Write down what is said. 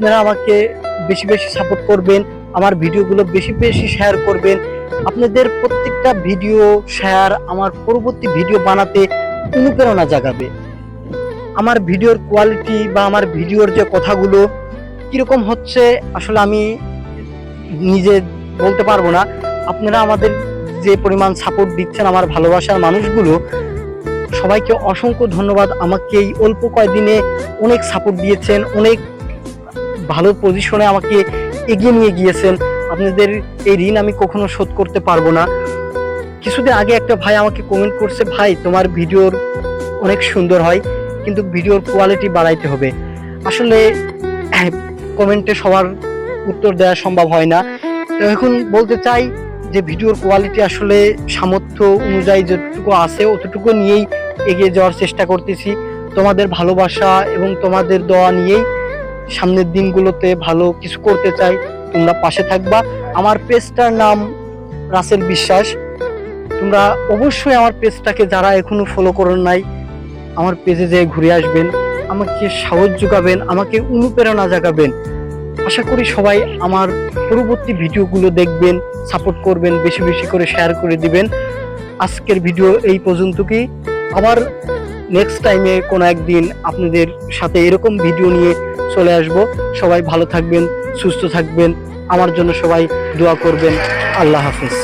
আপনারা আমাকে বেশি বেশি সাপোর্ট করবেন, আমার ভিডিওগুলো বেশি বেশি শেয়ার করবেন। আপনাদের প্রত্যেকটা ভিডিও শেয়ার আমার পরবর্তী ভিডিও বানাতে অনুপ্রেরণা জাগাবে। আমার ভিডিওর কোয়ালিটি বা আমার ভিডিওর যে কথাগুলো কিরকম হচ্ছে আসলে আমি নিজে বলতে পারবো না। আপনারা আমাদের যে পরিমাণ সাপোর্ট দিচ্ছেন, আমার ভালোবাসার মানুষগুলো, সবাইকে অসংখ্য ধন্যবাদ। আমাকে এই অল্প কয়েকদিনে অনেক সাপোর্ট দিয়েছেন, অনেক ভালো পজিশনে আমাকে এগিয়ে নিয়ে গিয়েছেন। আপনাদের এই ঋণ আমি কখনো শোধ করতে পারবো না। কিছুদিন আগে একটা ভাই আমাকে কমেন্ট করছে, ভাই তোমার ভিডিওর অনেক সুন্দর হয় কিন্তু ভিডিওর কোয়ালিটি বাড়াইতে হবে। আসলে কমেন্টে সবার উত্তর দেওয়া সম্ভব হয় না। তো এখন বলতে চাই যে ভিডিওর কোয়ালিটি আসলে সামর্থ্য অনুযায়ী যতটুকু আছে অতটুকু নিয়েই এগিয়ে যাওয়ার চেষ্টা করতেছি। তোমাদের ভালোবাসা এবং তোমাদের দোয়া নিয়েই সামনের দিনগুলোতে ভালো কিছু করতে চাই। তোমরা পাশে থাকবা। আমার পেজটার নাম রাসেল বিশ্বাস। তোমরা অবশ্যই আমার পেজটাকে যারা এখনো ফলো করেন নাই, আমার পেজে যেয়ে ঘুরে আসবেন, আমাকে সাহস যোগাবেন, আমাকে অনুপ্রেরণা জাগাবেন। আশা করি সবাই আমার পরবর্তী ভিডিওগুলো দেখবেন, সাপোর্ট করবেন, বেশি বেশি করে শেয়ার করে দিবেন। আজকের ভিডিও এই পর্যন্তই। আবার নেক্সট টাইমে কোনো একদিন আপনাদের সাথে এরকম ভিডিও নিয়ে চলে আসব। সবাই ভালো থাকবেন, সুস্থ থাকবেন, আমার জন্য সবাই দোয়া করবেন। আল্লাহ হাফেজ।